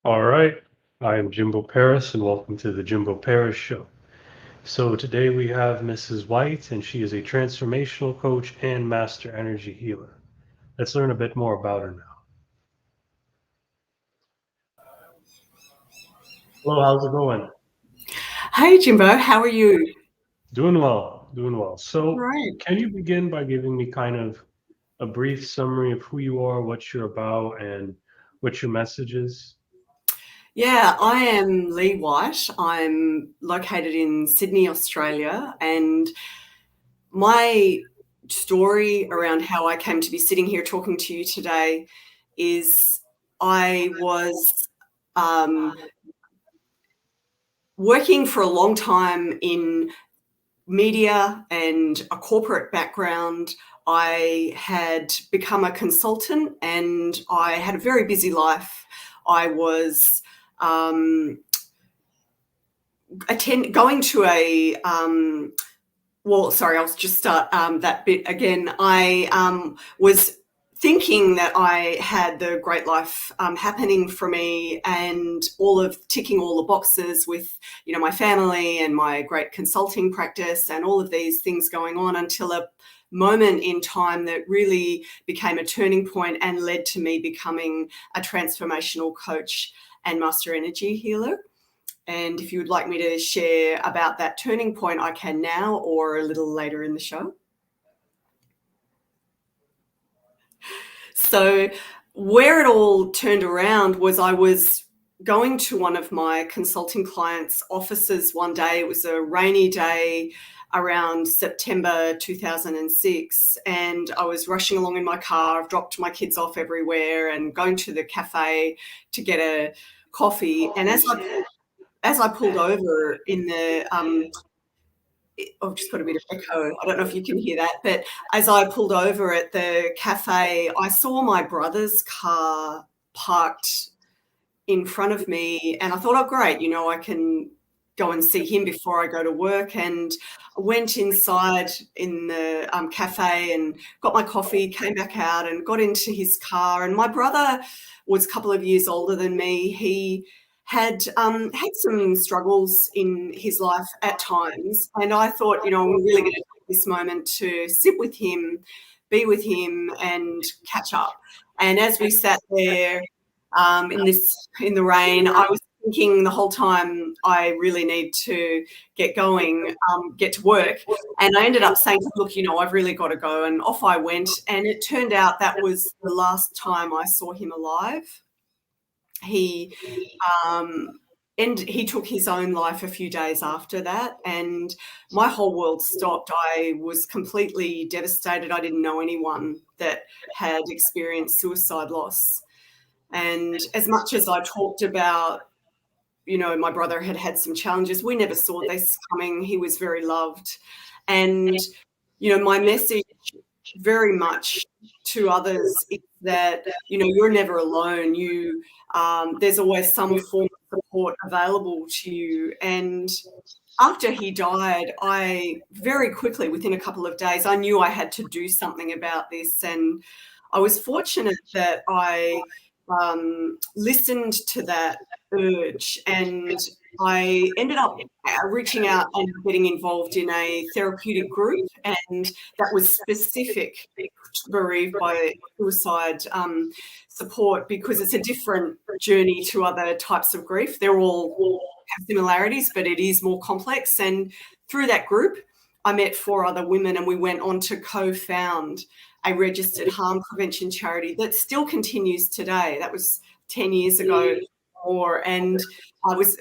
All right. I am Jimbo Paris, and welcome to the Jimbo Paris Show. So, today we have Mrs. White, and she is a transformational coach and master energy healer. Let's learn a bit more about her now. Hello, how's it going? Hey Jimbo, how are you? Doing well, doing well. So, Great. can you begin by giving me kind of a brief summary of who you are, what you're about, and what your message is? Yeah, I am Leigh White. I'm located in Sydney, Australia, and my story around how I came to be sitting here talking to you today is I was um, working for a long time in media and a corporate background. I had become a consultant and I had a very busy life. I was going to a I'll just start that bit again. I was thinking that I had the great life happening for me and ticking all the boxes with, my family and my great consulting practice and all of these things going on until a moment in time that really became a turning point and led to me becoming a transformational coach and master energy healer. And if you would like me to share about that turning point, I can now or a little later in the show. So, where it all turned around was I was going to one of my consulting clients' offices one day. It was a rainy day around September 2006, and I was rushing along in my car. I've dropped my kids off everywhere and going to the cafe to get a coffee. And as I pulled over in the I've just got a bit of echo. I don't know if you can hear that, but as I pulled over at the cafe, I saw my brother's car parked in front of me, and I thought, oh, great, I can go and see him before I go to work. And I went inside in the cafe and got my coffee, came back out and got into his car. And my brother was a couple of years older than me. He had some struggles in his life at times, and I thought, I'm really going to take this moment to sit with him, be with him, and catch up. And as we sat there in the rain, I was thinking the whole time, I really need to get going, get to work. And I ended up saying, look, I've really got to go. And off I went. And it turned out that was the last time I saw him alive. He and he took his own life a few days after that, and my whole world stopped. I was completely devastated. I didn't know anyone that had experienced suicide loss. And as much as I talked about, my brother had had some challenges, we never saw this coming. He was very loved. And, my message very much to others is that, you're never alone. There's always some form of support available to you. And after he died, I very quickly, within a couple of days, I knew I had to do something about this. And I was fortunate that I listened to that urge, and I ended up reaching out and getting involved in a therapeutic group, and that was specific to bereaved by suicide support, because it's a different journey to other types of grief. They're all have similarities, but it is more complex. And through that group, I met 4 other women, and we went on to co-found a registered harm prevention charity that still continues today. That was 10 years ago or, and I was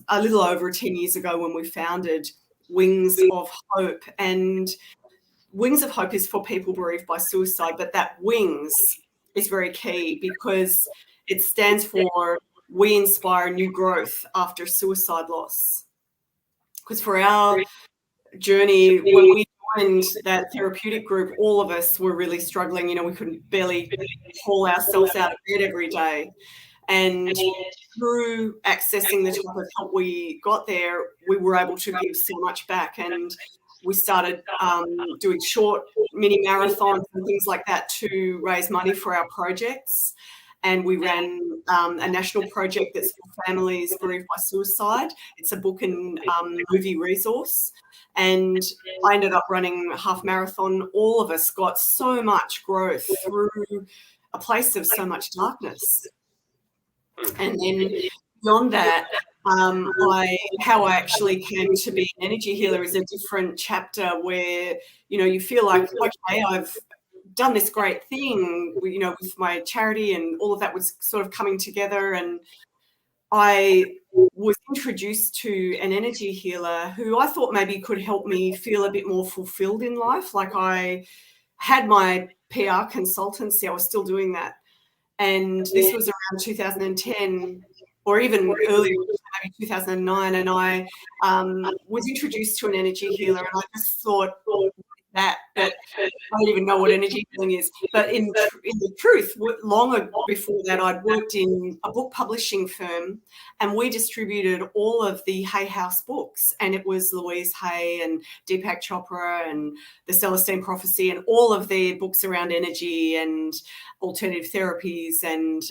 a little over 10 years ago when we founded Wings of Hope. And Wings of Hope is for people bereaved by suicide, but that wings is very key because it stands for we inspire new growth after suicide loss. Because for our journey, when we joined that therapeutic group, all of us were really struggling. We couldn't barely pull ourselves out of bed every day. And through accessing the type of help we got there, we were able to give so much back. And we started doing short mini marathons and things like that to raise money for our projects. and we ran a national project that's for families bereaved by suicide. It's a book and movie resource. And I ended up running a half marathon. All of us got so much growth through a place of so much darkness. And then beyond that, how I actually came to be an energy healer is a different chapter where, you feel like, okay, I've done this great thing, with my charity, and all of that was sort of coming together. And I was introduced to an energy healer who I thought maybe could help me feel a bit more fulfilled in life. Like, I had my PR consultancy, I was still doing that. And this was around 2010 or even earlier, maybe 2009. And I was introduced to an energy healer, and I just thought, that, but I don't even know what energy healing is. But in the truth, long before that, I'd worked in a book publishing firm, and we distributed all of the Hay House books, and it was Louise Hay and Deepak Chopra and the Celestine Prophecy and all of their books around energy and alternative therapies and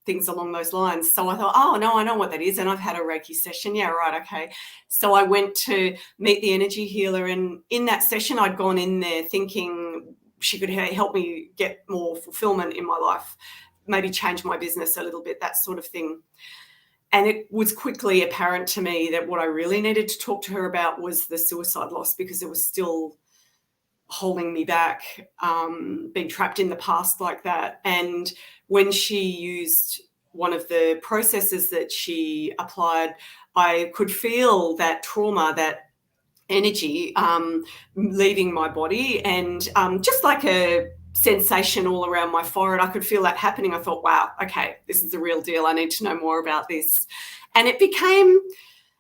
things along those lines. So I thought, oh, no, I know what that is. And I've had a Reiki session. Yeah, right. Okay. So I went to meet the energy healer. And in that session, I'd gone in there thinking she could help me get more fulfillment in my life, maybe change my business a little bit, that sort of thing. And it was quickly apparent to me that what I really needed to talk to her about was the suicide loss, because it was still holding me back, being trapped in the past like that. And when she used one of the processes that she applied, I could feel that trauma, that energy leaving my body, and just like a sensation all around my forehead. I could feel that happening. I thought, wow, okay, this is the real deal. I need to know more about this. And it became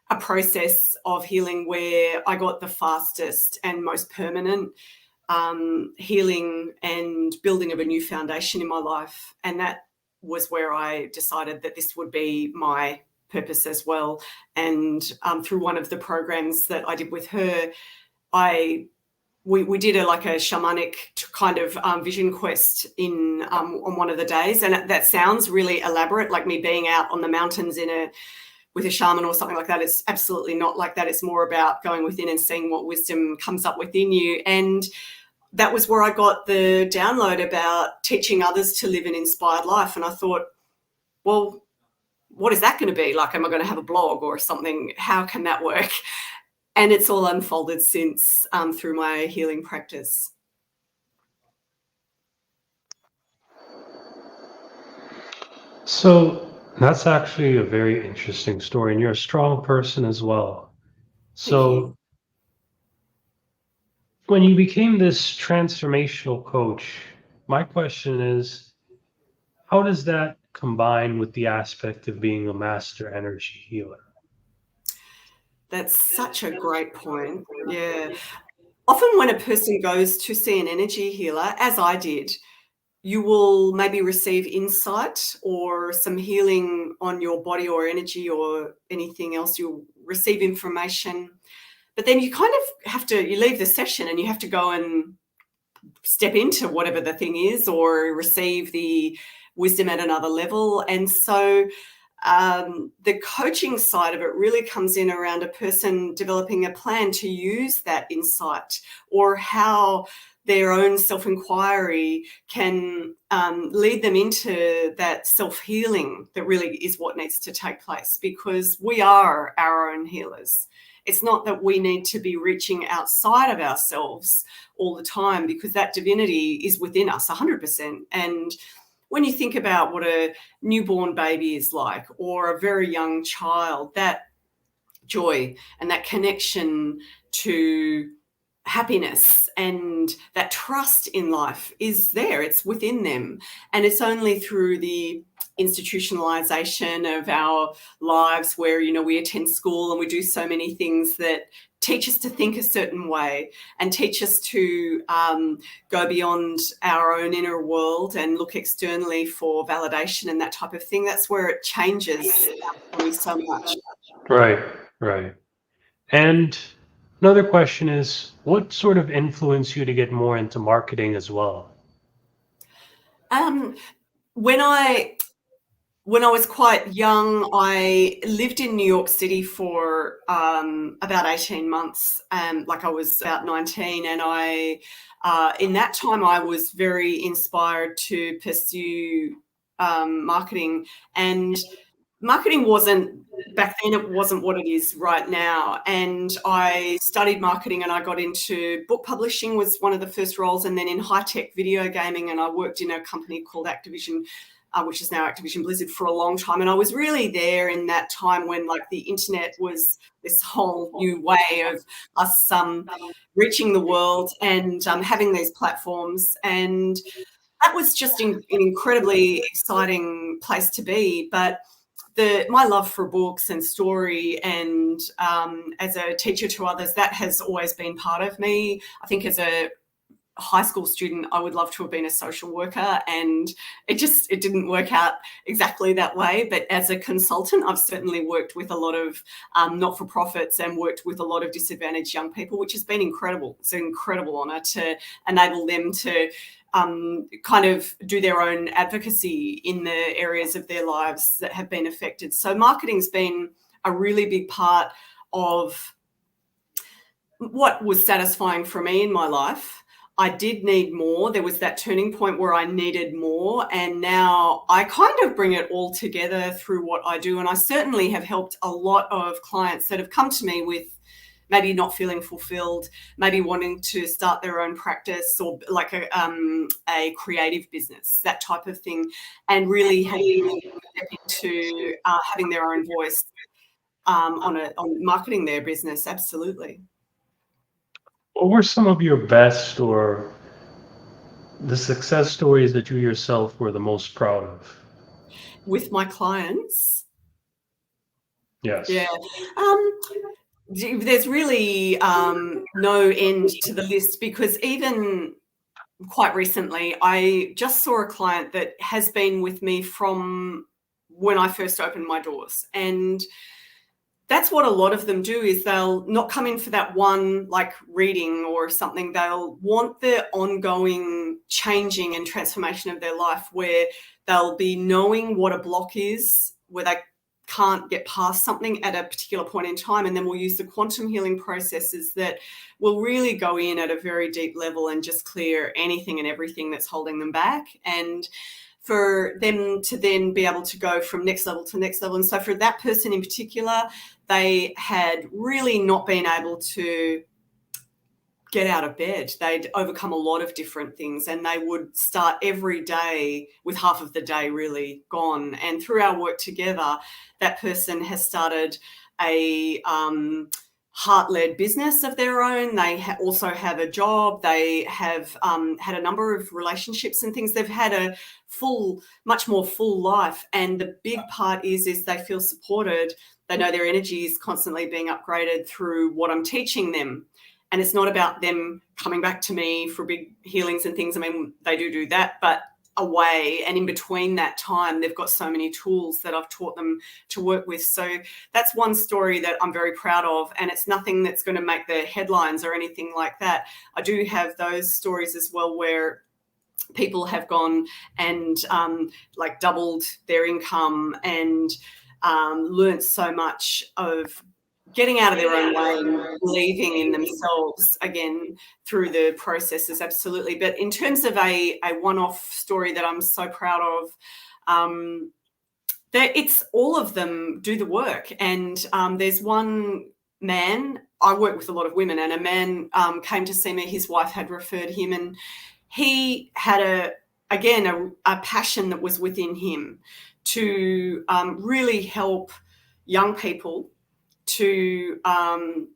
a process of healing where I got the fastest and most permanent healing and building of a new foundation in my life. And that was where I decided that this would be my purpose as well. And through one of the programs that I did with her, we did a shamanic kind of vision quest on one of the days. And that sounds really elaborate, like me being out on the mountains with a shaman or something like that. It's absolutely not like that. It's more about going within and seeing what wisdom comes up within you. And that was where I got the download about teaching others to live an inspired life. And I thought, well, what is that going to be? Like, am I going to have a blog or something? How can that work? And it's all unfolded since through my healing practice. So that's actually a very interesting story, and you're a strong person as well. So when you became this transformational coach, my question is, how does that combine with the aspect of being a master energy healer? That's such a great point. Yeah. Often when a person goes to see an energy healer, as I did, you will maybe receive insight or some healing on your body or energy or anything else. You'll receive information, but then you kind of you leave the session and you have to go and step into whatever the thing is or receive the wisdom at another level. And so the coaching side of it really comes in around a person developing a plan to use that insight, or how their own self-inquiry can lead them into that self-healing that really is what needs to take place, because we are our own healers. It's not that we need to be reaching outside of ourselves all the time, because that divinity is within us 100%. And when you think about what a newborn baby is like, or a very young child, that joy and that connection to happiness and that trust in life is there. It's within them. And it's only through the institutionalization of our lives where, we attend school and we do so many things that teach us to think a certain way and teach us to go beyond our own inner world and look externally for validation and that type of thing. That's where it changes so much. Right. And another question is, what sort of influenced you to get more into marketing as well? When I was quite young, I lived in New York City for about 18 months. Like I was about 19, and in that time, I was very inspired to pursue marketing. And marketing wasn't, back then, it wasn't what it is right now. And I studied marketing, and I got into book publishing was one of the first roles, and then in high-tech video gaming, and I worked in a company called Activision, which is now Activision Blizzard, for a long time. And I was really there in that time when like the internet was this whole new way of us reaching the world and having these platforms. And that was just an incredibly exciting place to be. But my love for books and story, and as a teacher to others, that has always been part of me. I think as a high school student, I would love to have been a social worker, and it didn't work out exactly that way. But as a consultant, I've certainly worked with a lot of not-for-profits and worked with a lot of disadvantaged young people, which has been incredible. It's an incredible honour to enable them to kind of do their own advocacy in the areas of their lives that have been affected. So marketing's been a really big part of what was satisfying for me in my life. I did need more. There was that turning point where I needed more. And now I kind of bring it all together through what I do. And I certainly have helped a lot of clients that have come to me with maybe not feeling fulfilled, maybe wanting to start their own practice, or like a creative business, that type of thing, and really helping them step into having their own voice on marketing their business. Absolutely. What were some of your best or the success stories that you yourself were the most proud of? With my clients, yeah. Yes. There's really no end to the list, because even quite recently, I just saw a client that has been with me from when I first opened my doors. And that's what a lot of them do, is they'll not come in for that one like reading or something. They'll want the ongoing changing and transformation of their life, where they'll be knowing what a block is, where they can't get past something at a particular point in time. And then we'll use the quantum healing processes that will really go in at a very deep level and just clear anything and everything that's holding them back. And for them to then be able to go from next level to next level. And so for that person in particular, they had really not been able to get out of bed. They'd overcome a lot of different things, and they would start every day with half of the day really gone. And through our work together, that person has started a heart-led business of their own. They also have a job. They have had a number of relationships and things. They've had a much more full life. And the big part is they feel supported. They know their energy is constantly being upgraded through what I'm teaching them. And it's not about them coming back to me for big healings and things. I mean, they do that, but away, and in between that time, they've got so many tools that I've taught them to work with. So that's one story that I'm very proud of, and it's nothing that's going to make the headlines or anything like that. I do have those stories as well, where people have gone and like doubled their income and learned so much of getting out of their own way and believing in themselves again through the processes. Absolutely. But in terms of a one-off story that I'm so proud of, it's all of them do the work. And there's one man, I work with a lot of women, and a man came to see me. His wife had referred him, and he had a passion that was within him to really help young people to I'm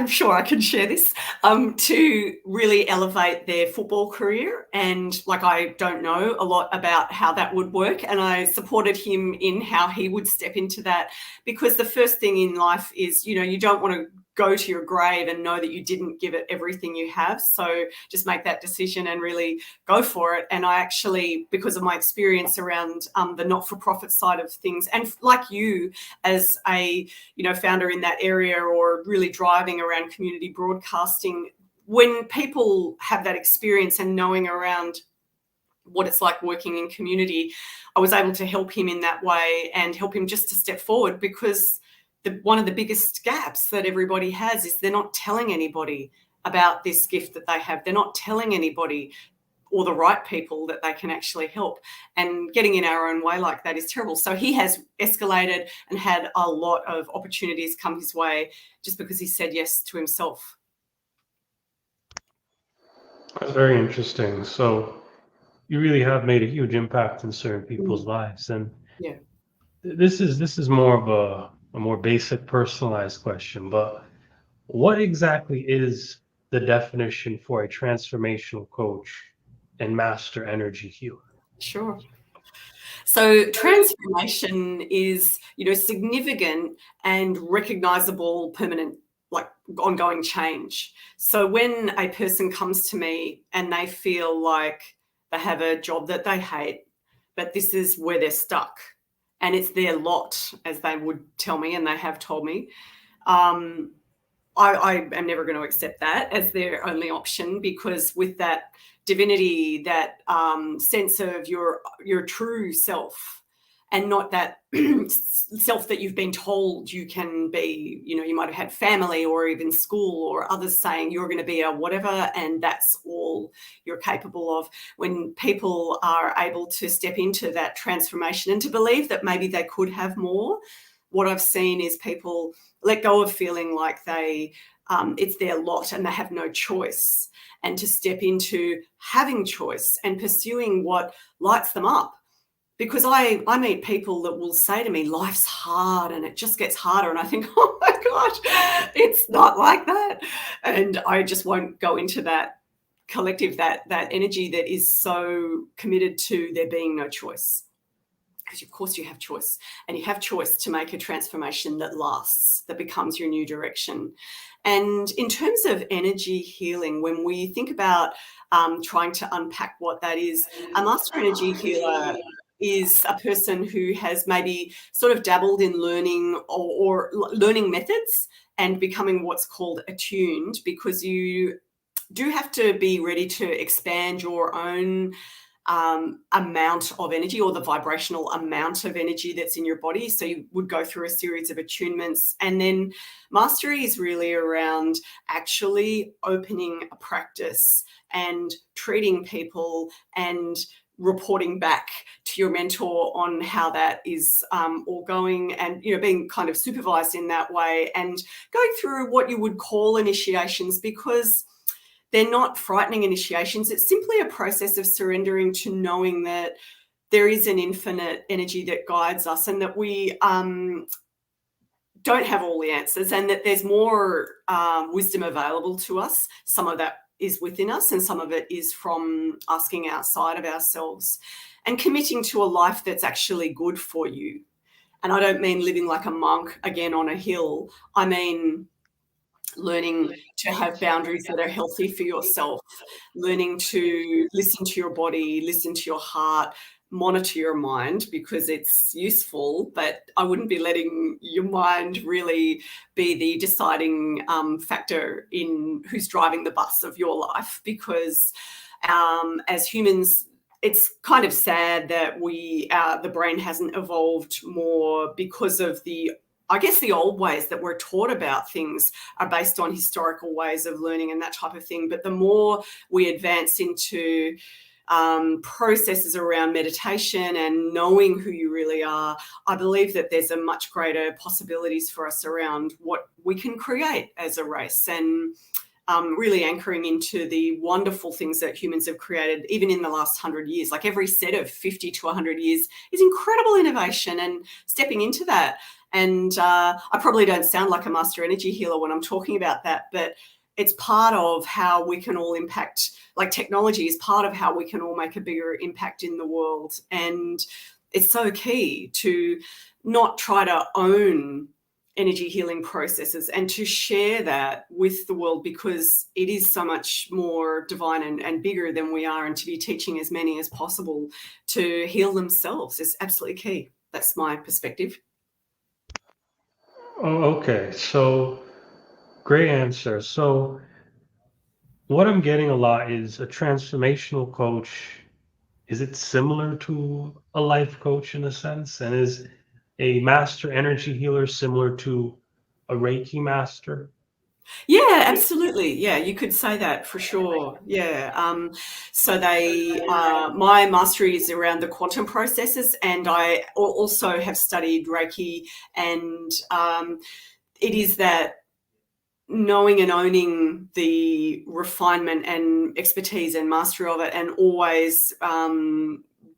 sure I can share this, to really elevate their football career. And like, I don't know a lot about how that would work. And I supported him in how he would step into that, because the first thing in life is, you don't want to go to your grave and know that you didn't give it everything you have. So just make that decision and really go for it. And I actually, because of my experience around the not-for-profit side of things, and like you as a founder in that area, or really driving around community broadcasting, when people have that experience and knowing around what it's like working in community, I was able to help him in that way and help him just to step forward, because one of the biggest gaps that everybody has is they're not telling anybody about this gift that they have. They're not telling anybody or the right people that they can actually help. And getting in our own way like that is terrible. So he has escalated and had a lot of opportunities come his way just because he said yes to himself. That's very interesting. So you really have made a huge impact in certain people's lives. And Yeah. this is more of a more basic personalized question, but what exactly is the definition for a transformational coach and master energy healer? Sure. So transformation is, significant and recognizable, permanent, like ongoing change. So when a person comes to me and they feel like they have a job that they hate, but this is where they're stuck and it's their lot, as they would tell me and they have told me, um, I am never going to accept that as their only option, because with that divinity, that sense of your true self, and not that self that you've been told you can be. You might have had family or even school or others saying you're going to be a whatever, and that's all you're capable of. When people are able to step into that transformation and to believe that maybe they could have more, what I've seen is people let go of feeling like it's their lot and they have no choice, and to step into having choice and pursuing what lights them up. Because I meet people that will say to me, life's hard and it just gets harder. And I think, oh my gosh, it's not like that. And I just won't go into that collective, that energy that is so committed to there being no choice. Because of course you have choice, and you have choice to make a transformation that lasts, that becomes your new direction. And in terms of energy healing, when we think about trying to unpack what that is, a master energy healer is a person who has maybe sort of dabbled in learning or learning methods and becoming what's called attuned, because you do have to be ready to expand your own amount of energy, or the vibrational amount of energy that's in your body. So you would go through a series of attunements, and then mastery is really around actually opening a practice and treating people and reporting back to your mentor on how that is all going, and being kind of supervised in that way, and going through what you would call initiations, because they're not frightening initiations. It's simply a process of surrendering to knowing that there is an infinite energy that guides us, and that we don't have all the answers, and that there's more wisdom available to us. Some of that is within us, and some of it is from asking outside of ourselves and committing to a life that's actually good for you. And I don't mean living like a monk again on a hill. I mean learning to have boundaries that are healthy for yourself, learning to listen to your body, listen to your heart, monitor your mind, because it's useful, but I wouldn't be letting your mind really be the deciding factor in who's driving the bus of your life, because as humans, it's kind of sad that the brain hasn't evolved more, because of the old ways that we're taught about things are based on historical ways of learning and that type of thing. But the more we advance into processes around meditation and knowing who you really are, I believe that there's a much greater possibilities for us around what we can create as a race, and really anchoring into the wonderful things that humans have created, even in the last 100 years. Like every set of 50 to 100 years is incredible innovation, and stepping into that. And I probably don't sound like a master energy healer when I'm talking about that, but it's part of how we can all impact. Like technology is part of how we can all make a bigger impact in the world. And it's so key to not try to own energy healing processes, and to share that with the world, because it is so much more divine and bigger than we are, and to be teaching as many as possible to heal themselves is absolutely key. That's my perspective. Oh, okay. So great answer. So what I'm getting a lot is a transformational coach is it similar to a life coach in a sense? And is a master energy healer similar to a Reiki master? Yeah, absolutely. Yeah, you could say that for sure. Yeah. So my mastery is around the quantum processes, and I also have studied Reiki, and it is that knowing and owning the refinement and expertise and mastery of it, and always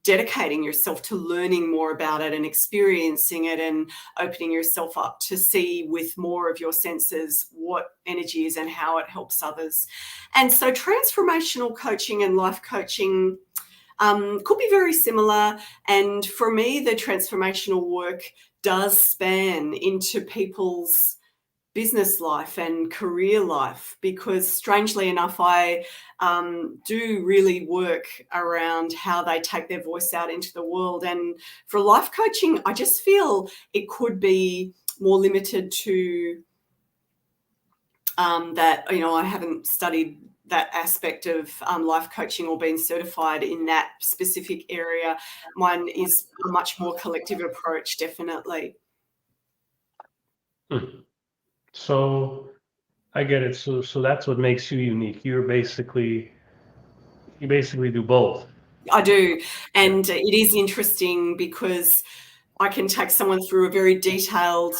dedicating yourself to learning more about it and experiencing it, and opening yourself up to see with more of your senses what energy is and how it helps others. And so transformational coaching and life coaching could be very similar. And for me, the transformational work does span into people's business life and career life, because strangely enough, I do really work around how they take their voice out into the world. And for life coaching, I just feel it could be more limited to that. I haven't studied that aspect of life coaching or been certified in that specific area. Mine is a much more collective approach, definitely. So I get it. So that's what makes you unique. You basically do both. I do. Yeah. And it is interesting because I can take someone through a very detailed,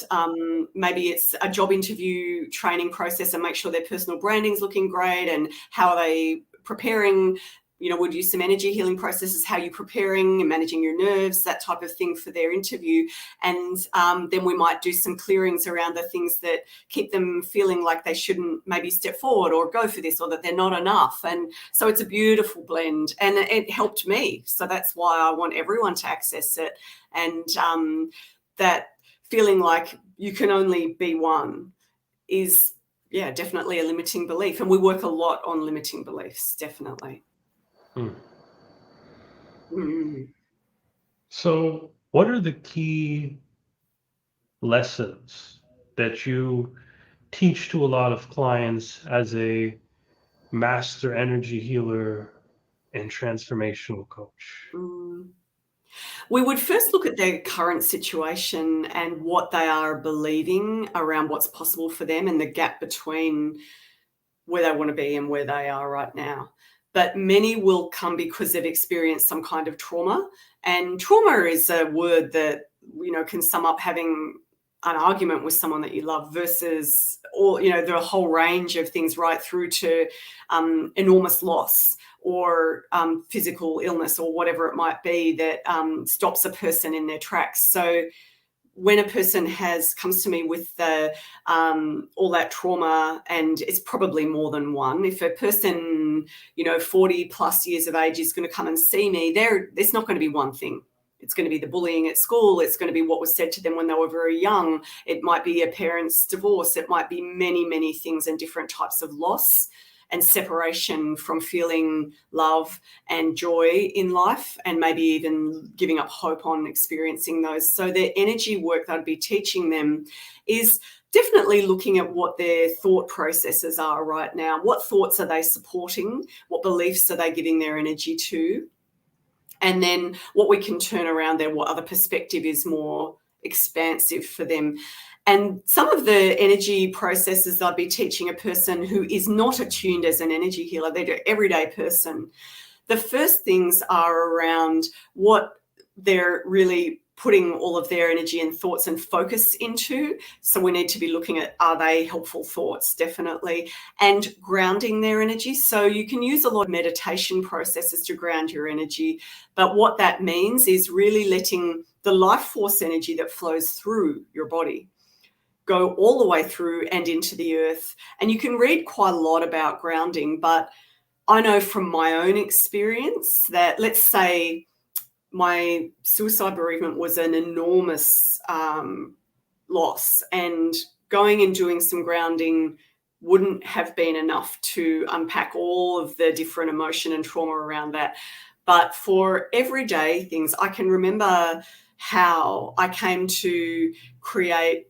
maybe it's a job interview training process, and make sure their personal branding's looking great, and how are they preparing. We'll use some energy healing processes, how you're preparing and managing your nerves, that type of thing for their interview. And then we might do some clearings around the things that keep them feeling like they shouldn't maybe step forward or go for this, or that they're not enough. And so it's a beautiful blend, and it helped me. So that's why I want everyone to access it. And that feeling like you can only be one is, yeah, definitely a limiting belief. And we work a lot on limiting beliefs, definitely. So what are the key lessons that you teach to a lot of clients as a master energy healer and transformational coach? We would first look at their current situation and what they are believing around what's possible for them, and the gap between where they want to be and where they are right now. But many will come because they've experienced some kind of trauma. And trauma is a word that, can sum up having an argument with someone that you love, versus all, the whole range of things, right through to enormous loss, or physical illness, or whatever it might be that stops a person in their tracks. So when a person comes to me with all that trauma, and it's probably more than one. If a person, 40 plus years of age is going to come and see me, there's not going to be one thing. It's going to be the bullying at school. It's going to be what was said to them when they were very young. It might be a parent's divorce. It might be many, many things, and different types of loss and separation from feeling love and joy in life, and maybe even giving up hope on experiencing those. So their energy work that I'd be teaching them is definitely looking at what their thought processes are right now. What thoughts are they supporting? What beliefs are they giving their energy to? And then what we can turn around there, what other perspective is more expansive for them. And some of the energy processes I'd be teaching a person who is not attuned as an energy healer, they're an everyday person. The first things are around what they're really putting all of their energy and thoughts and focus into. So we need to be looking at, are they helpful thoughts? Definitely. And grounding their energy. So you can use a lot of meditation processes to ground your energy. But what that means is really letting the life force energy that flows through your body go all the way through and into the earth. And you can read quite a lot about grounding, but I know from my own experience that, let's say, my suicide bereavement was an enormous loss, and going and doing some grounding wouldn't have been enough to unpack all of the different emotion and trauma around that. But for everyday things, I can remember how I came to create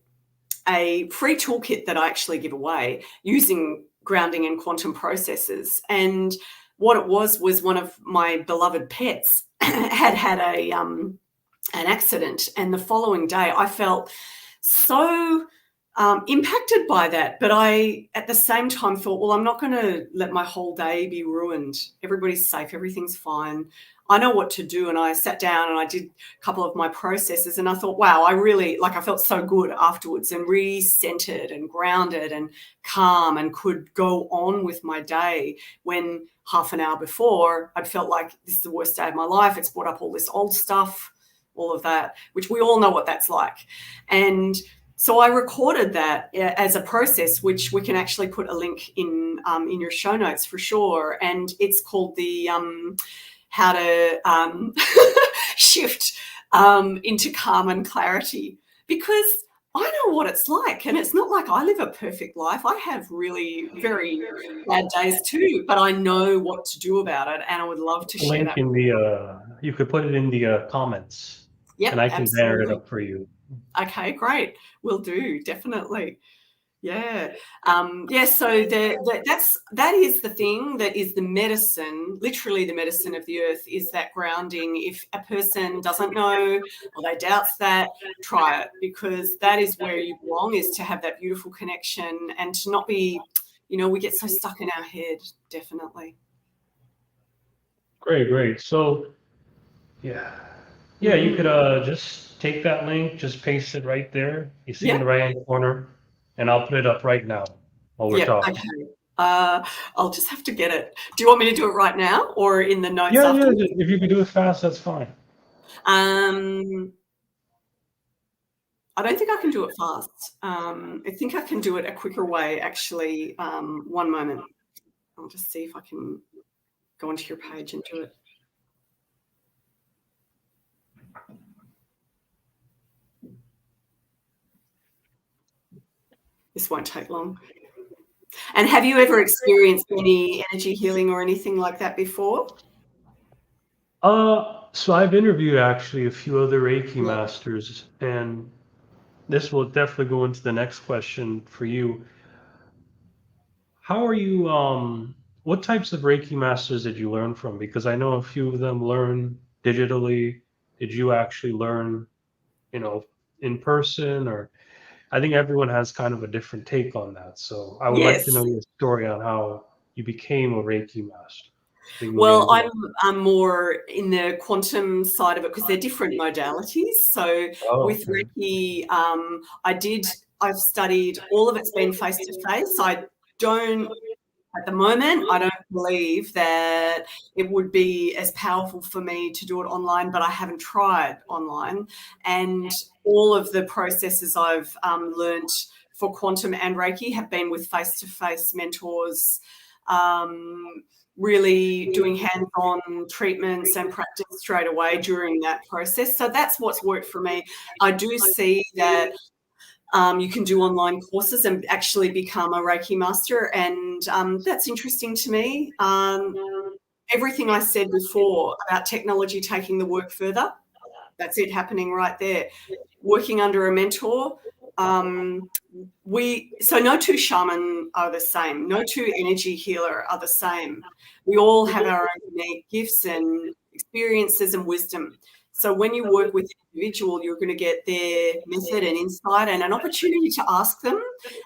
a free toolkit that I actually give away using grounding and quantum processes. And what it was one of my beloved pets had an accident, and the following day I felt so impacted by that. But I, at the same time, thought, well, I'm not going to let my whole day be ruined. Everybody's safe. Everything's fine. I know what to do. And I sat down and I did a couple of my processes, and I thought, wow, I felt so good afterwards, and re-centered and grounded and calm, and could go on with my day, when half an hour before I'd felt like this is the worst day of my life. It's brought up all this old stuff, all of that, which we all know what that's like. And so I recorded that as a process, which we can actually put a link in your show notes for sure. And it's called the how to shift into calm and clarity, because I know what it's like, and it's not like I live a perfect life. I have really very bad days too, but I know what to do about it, and I would love to share Link that. in the you could put it in the comments, Yep, and I can banner it absolutely. up for you. Okay, great. Will do, definitely. Yeah. So that is the thing, that is the medicine, literally the medicine of the earth, is that grounding. If a person doesn't know, or they doubts that, try it, because that is where you belong, is to have that beautiful connection, and to not be, we get so stuck in our head, definitely. Great. So yeah, you could just take that link, just paste it right there. You see in the Yep. right hand corner, and I'll put it up right now while we're Yep. talking. Okay. I'll just have to get it. Do you want me to do it right now, or in the notes Yeah. afterwards? If you could do it fast, that's fine. Um, I don't think I can do it fast. I think I can do it a quicker way, actually. One moment. I'll just see if I can go onto your page and do it. This won't take long. And have you ever experienced any energy healing or anything like that before? So I've interviewed actually a few other Reiki Yeah. masters, and this will definitely go into the next question for you. How are you, what types of Reiki masters did you learn from? Because I know a few of them learn digitally. Did you actually learn, you know, in person? Or I think everyone has kind of a different take on that. So I would like to Yes. know your story on how you became a Reiki master. We can get Well, into that. I'm more in the quantum side of it, because they're different modalities. So Oh, with okay. Reiki, I've studied, all of it's been face to face. At the moment, I don't believe that it would be as powerful for me to do it online, but I haven't tried online. And all of the processes I've learnt for quantum and Reiki have been with face-to-face mentors, really doing hands-on treatments and practice straight away during that process. So that's what's worked for me. I do see that you can do online courses and actually become a Reiki master, and that's interesting to me. Everything I said before about technology taking the work further, that's it happening right there. Working under a mentor, no two shaman are the same. No two energy healer are the same. We all have our own unique gifts and experiences and wisdom. So when you work with an individual, you're going to get their method and insight, and an opportunity to ask them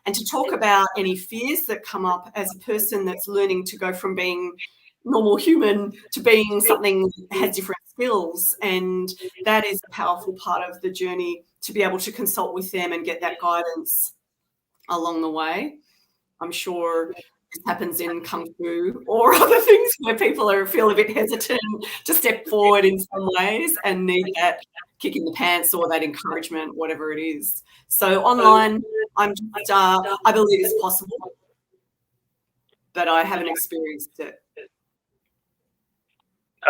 and to talk about any fears that come up as a person that's learning to go from being normal human to being something that has different skills. And that is a powerful part of the journey, to be able to consult with them and get that guidance along the way. I'm sure this happens in Kung Fu or other things where people feel a bit hesitant to step forward in some ways and need that kick in the pants or that encouragement, whatever it is. So online, I believe it's possible, but I haven't experienced it.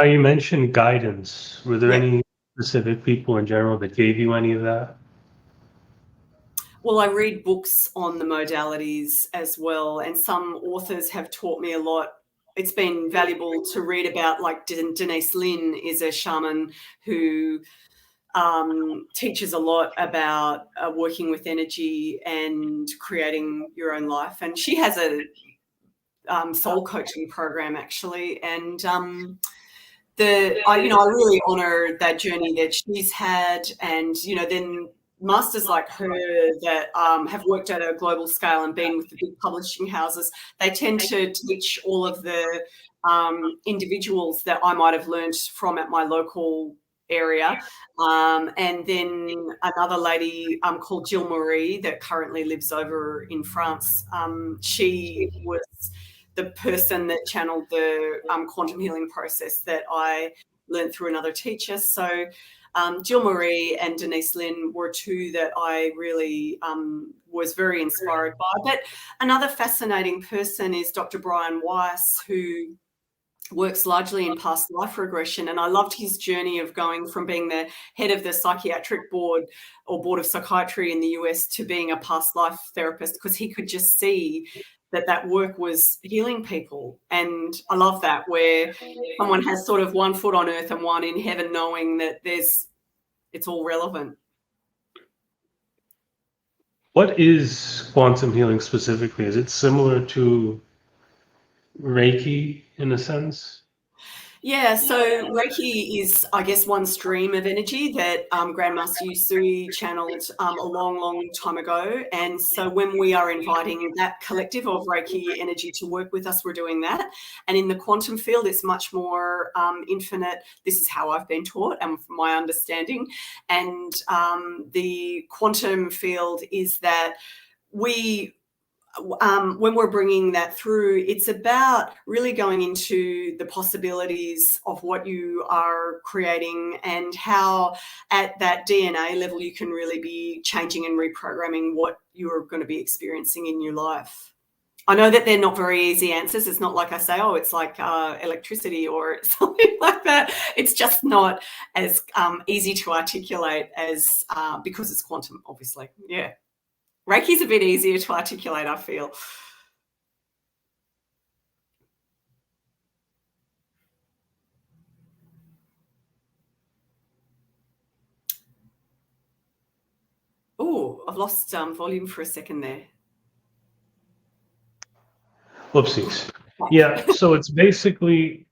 You mentioned guidance. Were there Yeah. any specific people in general that gave you any of that? Well, I read books on the modalities as well, and some authors have taught me a lot. It's been valuable to read about, like Denise Lynn is a shaman who teaches a lot about working with energy and creating your own life. And she has a soul coaching program, actually. And I really honor that journey that she's had, and then masters like her that have worked at a global scale and been with the big publishing houses, they tend to teach all of the individuals that I might have learned from at my local area. And then another lady called Jill Marie that currently lives over in France. She was the person that channeled the quantum healing process that I learned through another teacher. So Jill Marie and Denise Lynn were two that I really was very inspired by. But another fascinating person is Dr. Brian Weiss, who works largely in past life regression. And I loved his journey of going from being the head of the psychiatric board or board of psychiatry in the US to being a past life therapist, because he could just see that work was healing people. And I love that, where someone has sort of one foot on earth and one in heaven, knowing that it's all relevant. What is quantum healing specifically? Is it similar to Reiki in a sense? Yeah, so Reiki is, I guess, one stream of energy that Grandmaster Usui channeled a long, long time ago. And so when we are inviting that collective of Reiki energy to work with us, we're doing that. And in the quantum field, it's much more infinite. This is how I've been taught and from my understanding. And the quantum field is that when we're bringing that through, it's about really going into the possibilities of what you are creating and how at that DNA level you can really be changing and reprogramming what you're going to be experiencing in your life. I know that they're not very easy answers. It's not like I say, it's like electricity or something like that. It's just not as easy to articulate as because it's quantum, obviously. Yeah. Reiki's a bit easier to articulate, I feel. Oh, I've lost volume for a second there. Whoopsies. Yeah, so it's basically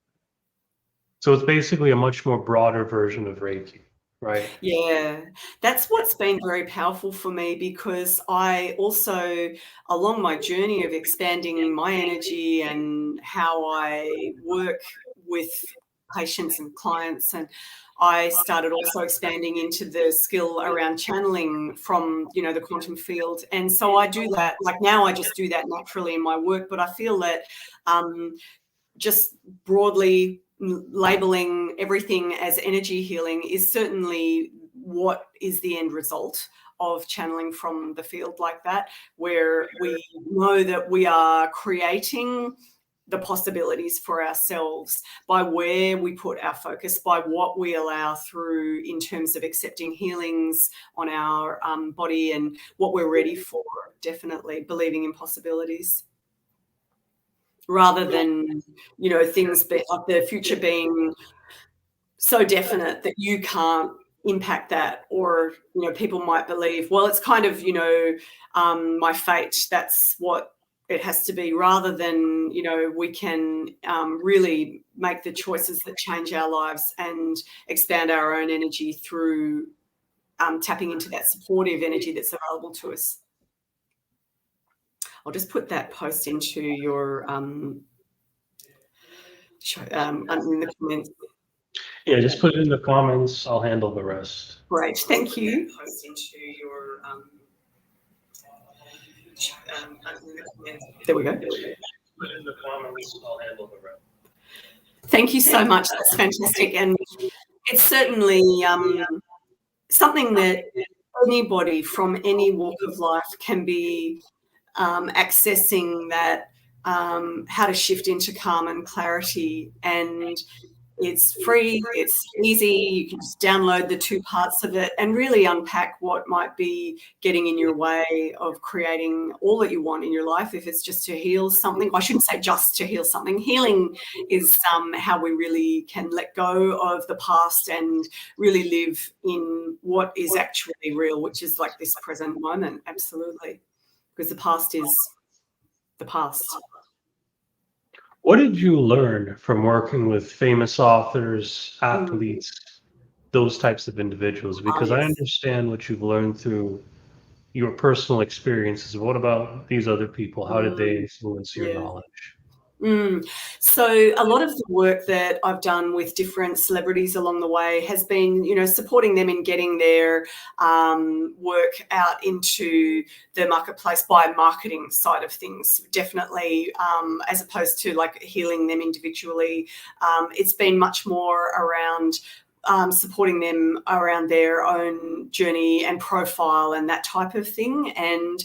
a much more broader version of Reiki, right? Yeah, that's what's been very powerful for me, because I also, along my journey of expanding my energy and how I work with patients and clients, and I started also expanding into the skill around channeling from, the quantum field. And so I do that, like now I just do that naturally in my work, but I feel that just broadly labeling everything as energy healing is certainly what is the end result of channeling from the field like that, where we know that we are creating the possibilities for ourselves by where we put our focus, by what we allow through in terms of accepting healings on our body and what we're ready for, definitely believing in possibilities. Rather than, things like the future being so definite that you can't impact that, or, people might believe, well, it's kind of, my fate, that's what it has to be, rather than, we can really make the choices that change our lives and expand our own energy through tapping into that supportive energy that's available to us. I'll just put that post into your in the comments. Yeah, just put it in the comments. I'll handle the rest. Great, thank you. Post into your there we go. Put it in the comments. I'll handle the rest. Thank you so much. That's fantastic, and it's certainly something that anybody from any walk of life can be accessing, that how to shift into calm and clarity. And it's free, it's easy, you can just download the 2 parts of it and really unpack what might be getting in your way of creating all that you want in your life. If it's just to heal something, I shouldn't say just to heal something. Healing is how we really can let go of the past and really live in what is actually real, which is like this present moment. Absolutely. Because the past is the past. What did you learn from working with famous authors, Mm. athletes, those types of individuals? Oh, Because I yes. understand what you've learned through your personal experiences. What about these other people? How did they Mm. influence your Yeah. knowledge? Mm. So a lot of the work that I've done with different celebrities along the way has been, supporting them in getting their work out into the marketplace by marketing side of things, definitely, as opposed to like healing them individually. It's been much more around supporting them around their own journey and profile and that type of thing. And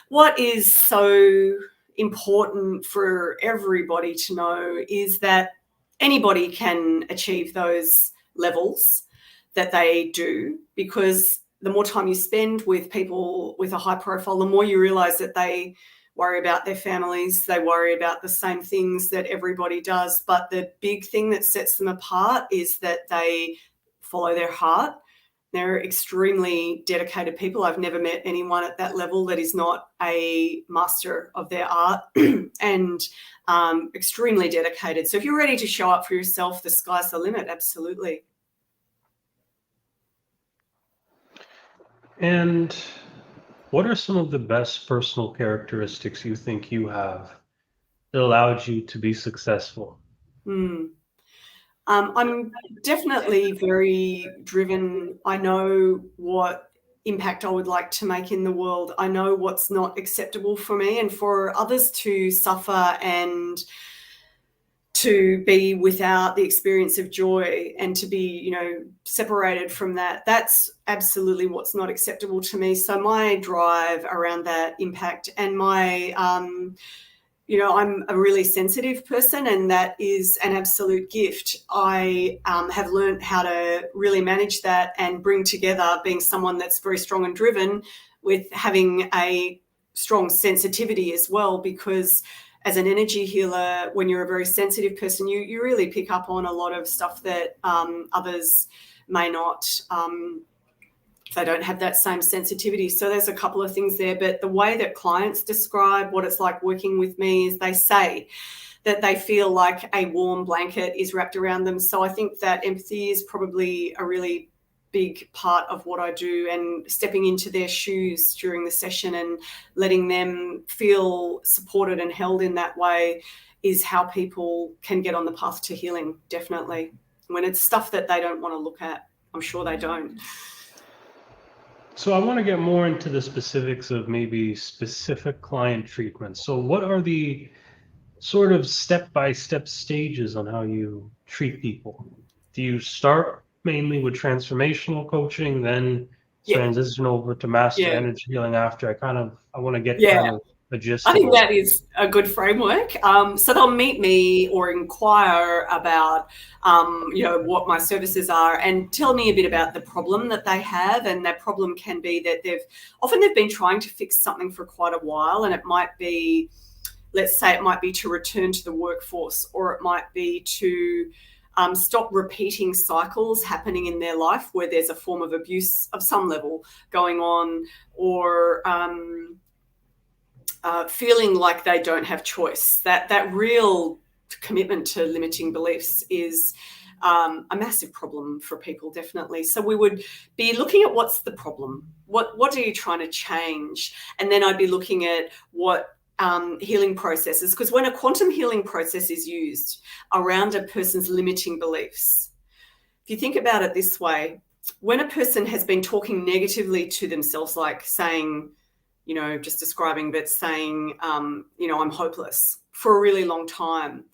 what is so important for everybody to know is that anybody can achieve those levels that they do, because the more time you spend with people with a high profile, the more you realize that they worry about their families, they worry about the same things that everybody does. But the big thing that sets them apart is that they follow their heart. They're extremely dedicated people. I've never met anyone at that level that is not a master of their art and extremely dedicated. So if you're ready to show up for yourself, the sky's the limit. Absolutely. And what are some of the best personal characteristics you think you have that allowed you to be successful? Mm. I'm definitely very driven. I know what impact I would like to make in the world. I know what's not acceptable for me, and for others to suffer and to be without the experience of joy and to be, separated from that, that's absolutely what's not acceptable to me. So my drive around that impact and my I'm a really sensitive person, and that is an absolute gift. I have learned how to really manage that and bring together being someone that's very strong and driven with having a strong sensitivity as well, because as an energy healer, when you're a very sensitive person, you really pick up on a lot of stuff that others may not. They don't have that same sensitivity. So there's a couple of things there. But the way that clients describe what it's like working with me is they say that they feel like a warm blanket is wrapped around them. So I think that empathy is probably a really big part of what I do, and stepping into their shoes during the session and letting them feel supported and held in that way is how people can get on the path to healing, definitely. When it's stuff that they don't want to look at, I'm sure they don't. So I want to get more into the specifics of maybe specific client treatments. So what are the sort of step-by-step stages on how you treat people? Do you start mainly with transformational coaching, then Yeah, transition over to master yeah, energy healing after? I want to get yeah. kind of a gist I of think all that that. is a good framework. So they'll meet me or inquire about, what my services are and tell me a bit about the problem that they have. And that problem can be that they've been trying to fix something for quite a while, and it might be, let's say, it might be to return to the workforce, or it might be to stop repeating cycles happening in their life where there's a form of abuse of some level going on, or feeling like they don't have choice. That real commitment to limiting beliefs is a massive problem for people, definitely. So we would be looking at what's the problem, what are you trying to change, and then I'd be looking at what healing processes, because when a quantum healing process is used around a person's limiting beliefs, if you think about it this way, when a person has been talking negatively to themselves, like saying, just describing, but saying, I'm hopeless for a really long time,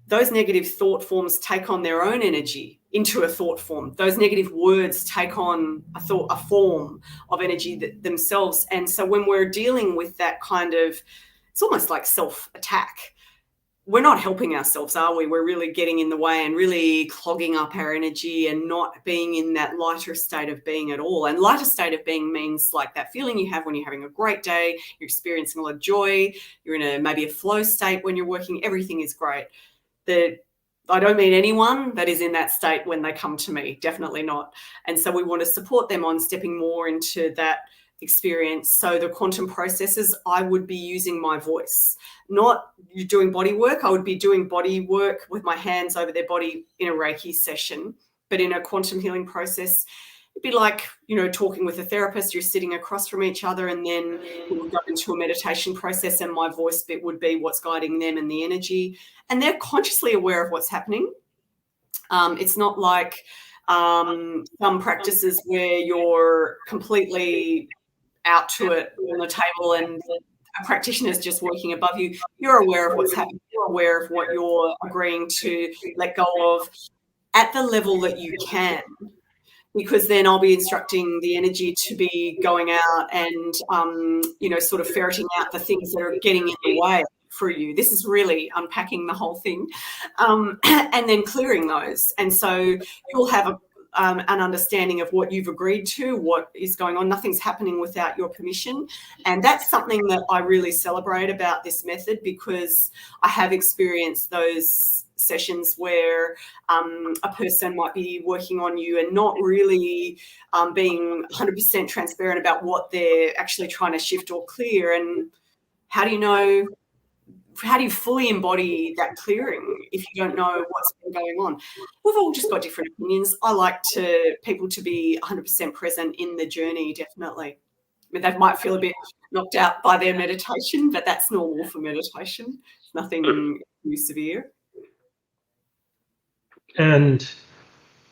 those negative thought forms take on their own energy into a thought form. Those negative words take on a form of energy themselves. And so when we're dealing with that kind of, it's almost like self-attack, we're not helping ourselves, are we? We're really getting in the way and really clogging up our energy and not being in that lighter state of being at all. And lighter state of being means like that feeling you have when you're having a great day, you're experiencing a lot of joy, you're in maybe a flow state when you're working, everything is great. I don't mean anyone that is in that state when they come to me, definitely not. And so we want to support them on stepping more into that experience. So the quantum processes, I would be using my voice, not doing body work. I would be doing body work with my hands over their body in a Reiki session. But in a quantum healing process, it'd be like, talking with a therapist. You're sitting across from each other, and then we'll go into a meditation process, and my voice bit would be what's guiding them and the energy. And they're consciously aware of what's happening. It's not like some practices where you're completely out to it on the table and a practitioner is just working above you. You're aware of what's happening. You're aware of what you're agreeing to let go of at the level that you can, because then I'll be instructing the energy to be going out and, sort of ferreting out the things that are getting in the way for you. This is really unpacking the whole thing, and then clearing those. And so you'll have an understanding of what you've agreed to, what is going on. Nothing's happening without your permission. And that's something that I really celebrate about this method, because I have experienced those sessions where a person might be working on you and not really being 100% transparent about what they're actually trying to shift or clear. And how do you fully embody that clearing if you don't know what's been going on? We've all just got different opinions. I like people to be 100% present in the journey, definitely. I mean, they might feel a bit knocked out by their meditation, but that's normal for meditation. It's nothing too severe. And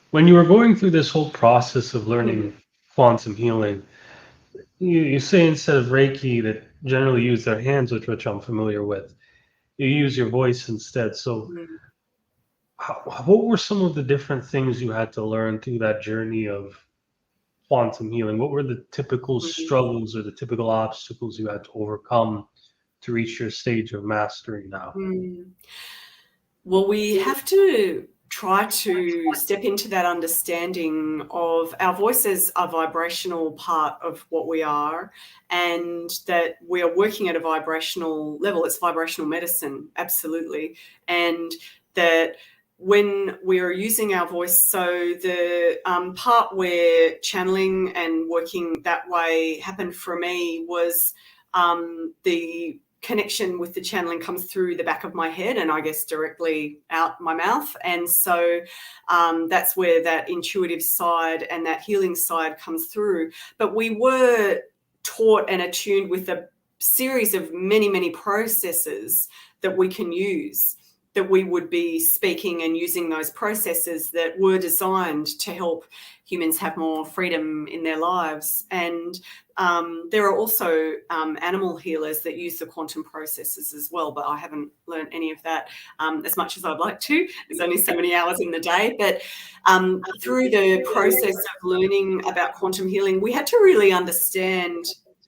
when you were going through this whole process of learning quantum healing, you say instead of Reiki that generally use their hands, which I'm familiar with, you use your voice instead. So what were some of the different things you had to learn through that journey of quantum healing? What were the typical struggles or the typical obstacles you had to overcome to reach your stage of mastery now? Well, we have to try to step into that understanding of our voice as a vibrational part of what we are, and that we are working at a vibrational level. It's vibrational medicine, absolutely. And that when we are using our voice, so the part where channeling and working that way happened for me was the connection with the channeling comes through the back of my head and I guess directly out my mouth. And so that's where that intuitive side and that healing side comes through. But we were taught and attuned with a series of many, many processes that we can use, that we would be speaking and using those processes that were designed to help humans have more freedom in their lives. And there are also animal healers that use the quantum processes as well, but I haven't learned any of that as much as I'd like to. There's only so many hours in the day. But through the process of learning about quantum healing, we had to really understand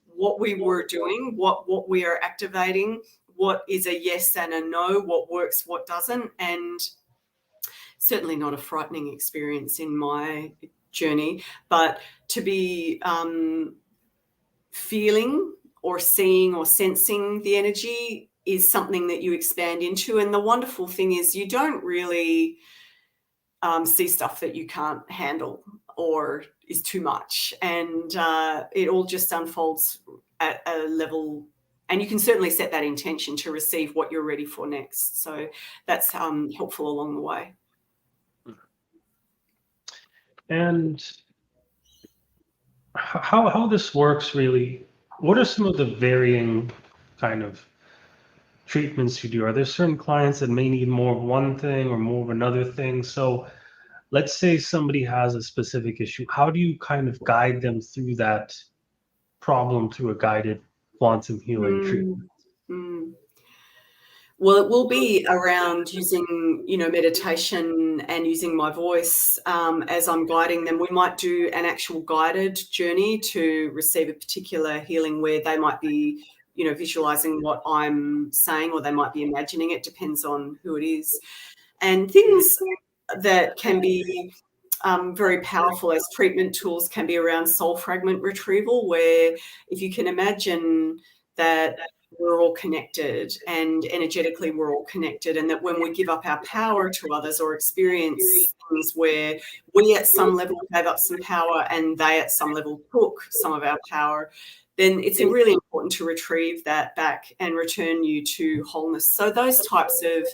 what we were doing, what we are activating, what is a yes and a no, what works, what doesn't. And certainly not a frightening experience in my journey, but to be feeling or seeing or sensing the energy is something that you expand into. And the wonderful thing is you don't really see stuff that you can't handle or is too much. And it all just unfolds at a level. And you can certainly set that intention to receive what you're ready for next. So that's helpful along the way. And how this works really, what are some of the varying kind of treatments you do? Are there certain clients that may need more of one thing or more of another thing? So let's say somebody has a specific issue. How do you kind of guide them through that problem through a guided quantum healing treatment? Well, it will be around using, meditation and using my voice as I'm guiding them. We might do an actual guided journey to receive a particular healing where they might be, visualizing what I'm saying, or they might be imagining it, depends on who it is. And things that can be very powerful as treatment tools can be around soul fragment retrieval, where if you can imagine that we're all connected, and energetically we're all connected, and that when we give up our power to others or experience things where we at some level gave up some power and they at some level took some of our power, then it's really important to retrieve that back and return you to wholeness. So those types of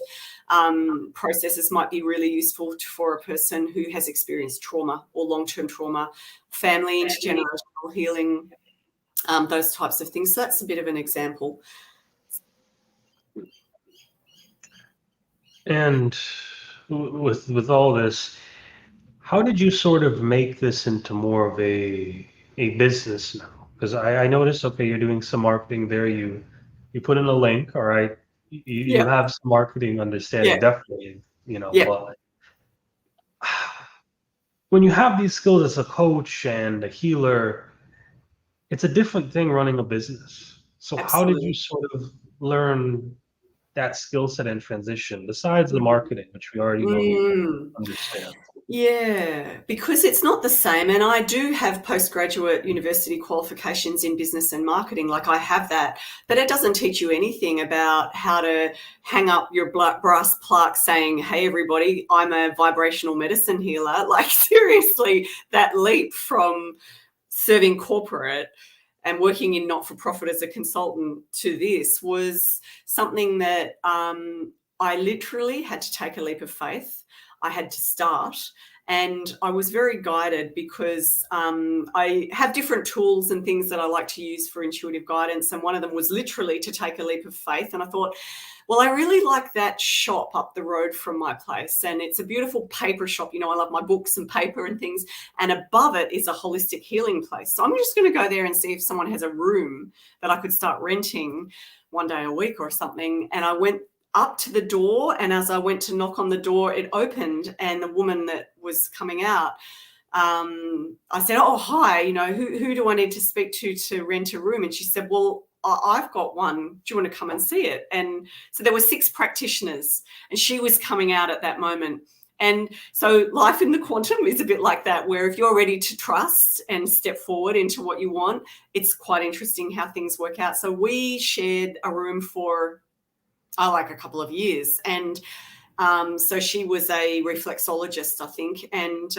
processes might be really useful for a person who has experienced trauma or long-term trauma, family intergenerational healing, those types of things. So that's a bit of an example. And with all this, how did you sort of make this into more of a business now? Because I noticed, okay, you're doing some marketing there. You put in a link, all right. You Yeah. have some marketing understanding, Yeah. definitely, you know, Yeah. but when you have these skills as a coach and a healer, it's a different thing running a business. So how did you Absolutely. sort of learn that skill set and transition, besides the marketing, which we already know you Mm. understand? Yeah, because it's not the same. And I do have postgraduate university qualifications in business and marketing, like I have that, but it doesn't teach you anything about how to hang up your brass plaque saying, hey, everybody, I'm a vibrational medicine healer. Like, seriously, that leap from serving corporate and working in not-for-profit as a consultant to this was something that I literally had to take a leap of faith. I had to start, and I was very guided because I have different tools and things that I like to use for intuitive guidance, and one of them was literally to take a leap of faith. And I thought, well, I really like that shop up the road from my place, and it's a beautiful paper shop. You know, I love my books and paper and things, and above it is a holistic healing place. So I'm just going to go there and see if someone has a room that I could start renting one day a week or something. And I went up to the door, and as I went to knock on the door, it opened, and the woman that was coming out, I said, oh, hi, you know, who do I need to speak to rent a room? And she said, well, I've got one. Do you want to come and see it? And so there were 6 practitioners, and she was coming out at that moment. And so life in the quantum is a bit like that, where if you're ready to trust and step forward into what you want, it's quite interesting how things work out. So we shared a room for like a couple of years, and so she was a reflexologist, I think, and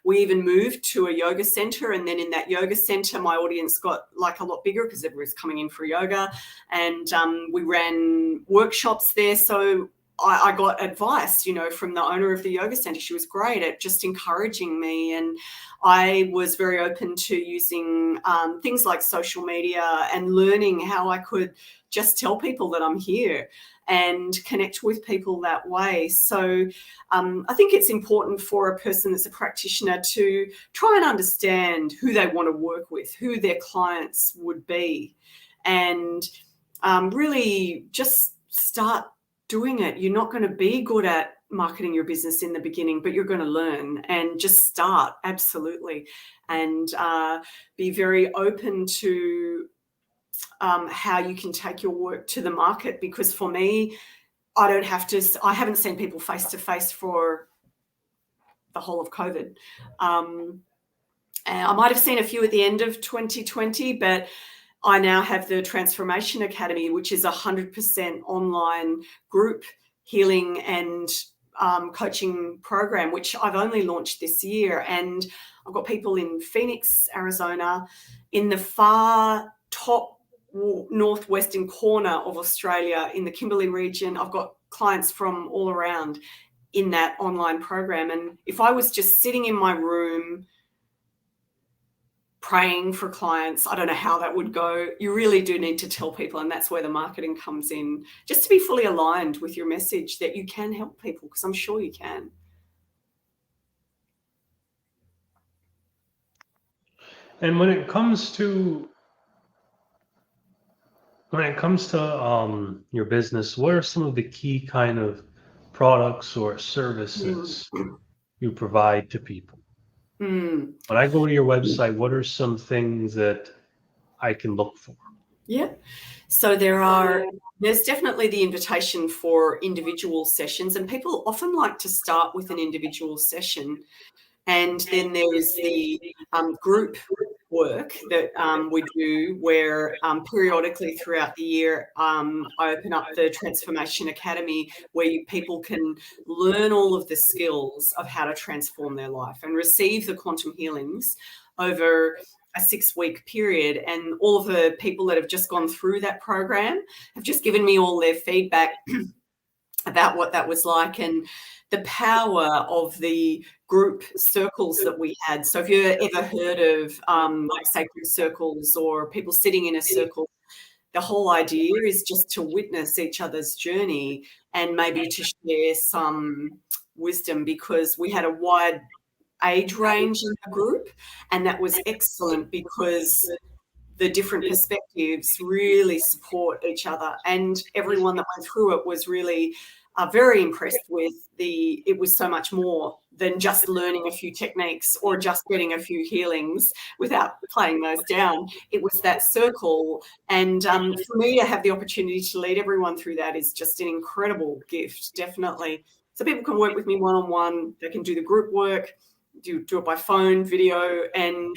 we even moved to a yoga center, and then in that yoga center my audience got like a lot bigger because everyone was coming in for yoga, and we ran workshops there. So I got advice, you know, from the owner of the yoga center. She was great at just encouraging me, and I was very open to using things like social media and learning how I could just tell people that I'm here and connect with people that way. So I think it's important for a person that's a practitioner to try and understand who they want to work with, who their clients would be, and really just start doing it. You're not going to be good at marketing your business in the beginning, but you're going to learn, and just start, absolutely, and be very open to how you can take your work to the market. Because for me, I haven't seen people face to face for the whole of COVID. And I might have seen a few at the end of 2020, but I now have the Transformation Academy, which is 100% online group healing and coaching program, which I've only launched this year. And I've got people in Phoenix, Arizona, in the far top northwestern corner of Australia, in the Kimberley region. I've got clients from all around in that online program. And if I was just sitting in my room praying for clients, I don't know how that would go. You really do need to tell people, and that's where the marketing comes in, just to be fully aligned with your message that you can help people, because I'm sure you can. And when it comes to your business, what are some of the key kind of products or services you provide to people? Mm. When I go to your website, what are some things that I can look for? Yeah. So there's definitely the invitation for individual sessions, and people often like to start with an individual session. And then there is the group work that we do where periodically throughout the year I open up the Transformation Academy where people can learn all of the skills of how to transform their life and receive the quantum healings over a 6-week period. And all of the people that have just gone through that program have just given me all their feedback about what that was like and the power of the group circles that we had. So if you've ever heard of like sacred circles or people sitting in a circle, the whole idea is just to witness each other's journey and maybe to share some wisdom, because we had a wide age range in the group, and that was excellent because the different perspectives really support each other, and everyone that went through it was really very impressed with it was so much more than just learning a few techniques or just getting a few healings without playing those down. It was that circle, and for me to have the opportunity to lead everyone through that is just an incredible gift, definitely. So people can work with me one-on-one, they can do the group work, do it by phone, video, and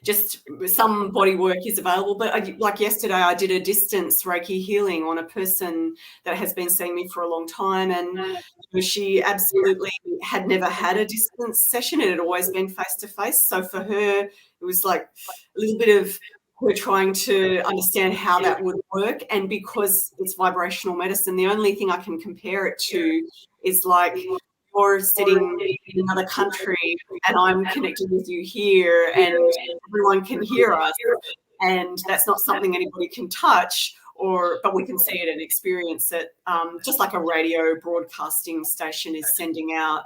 just some body work is available. But like yesterday, I did a distance Reiki healing on a person that has been seeing me for a long time. And she absolutely had never had a distance session. It had always been face-to-face. So for her, it was like a little bit of her trying to understand how that would work. And because it's vibrational medicine, the only thing I can compare it to is like you're sitting in another country and I'm connected with you here and everyone can hear us, and that's not something anybody can touch, but we can see it and experience it, just like a radio broadcasting station is sending out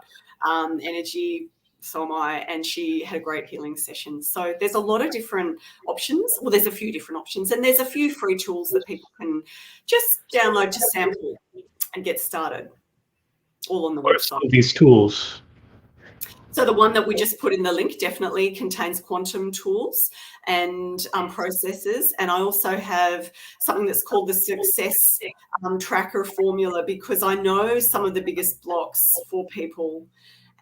energy. So am I, and she had a great healing session. So there's a lot of different options. Well, there's a few different options, and there's a few free tools that people can just download to sample and get started. All on the What are website. some of these tools? So the one that we just put in the link definitely contains quantum tools and processes. And I also have something that's called the Success Tracker Formula, because I know some of the biggest blocks for people.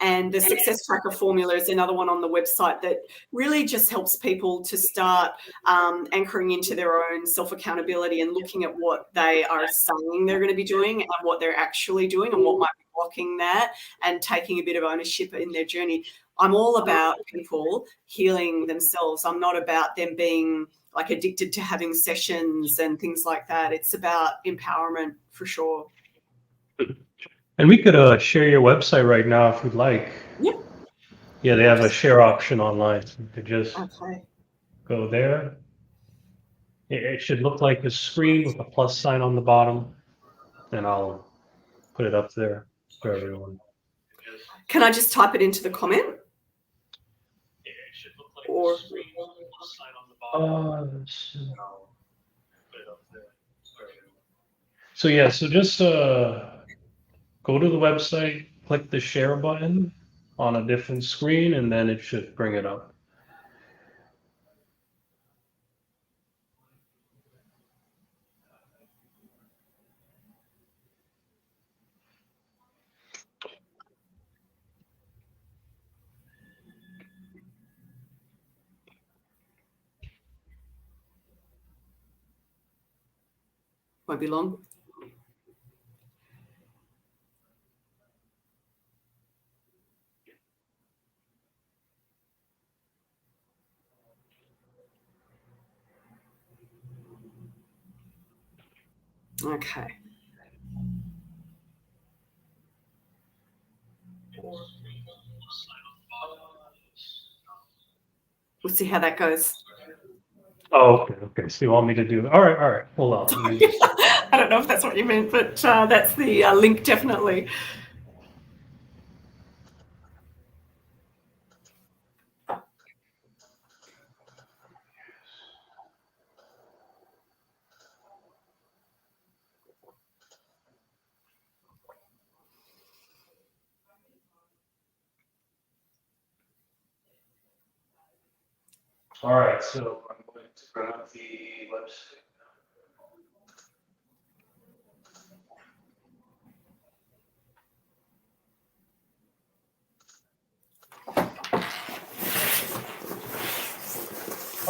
And the Success Tracker Formula is another one on the website that really just helps people to start anchoring into their own self-accountability and looking at what they are saying they're going to be doing and what they're actually doing and what might be blocking that, and taking a bit of ownership in their journey. I'm all about people healing themselves. I'm not about them being like addicted to having sessions and things like that. It's about empowerment for sure. And we could share your website right now if we'd like. Yep. Yeah, they have a share option online. So you could just go there. It should look like a screen with a plus sign on the bottom, and I'll put it up there for everyone. Can I just type it into the comment? It should look like a screen with a plus sign on the bottom, and I'll put it up there for everyone. So yeah, so just go to the website, click the share button on a different screen, and then it should bring it up. Won't be long. Okay. We'll see how that goes. Oh, okay. So you want me to do? All right. Hold on. I don't know if that's what you meant, but that's the link, definitely. All right, so I'm going to bring up the website.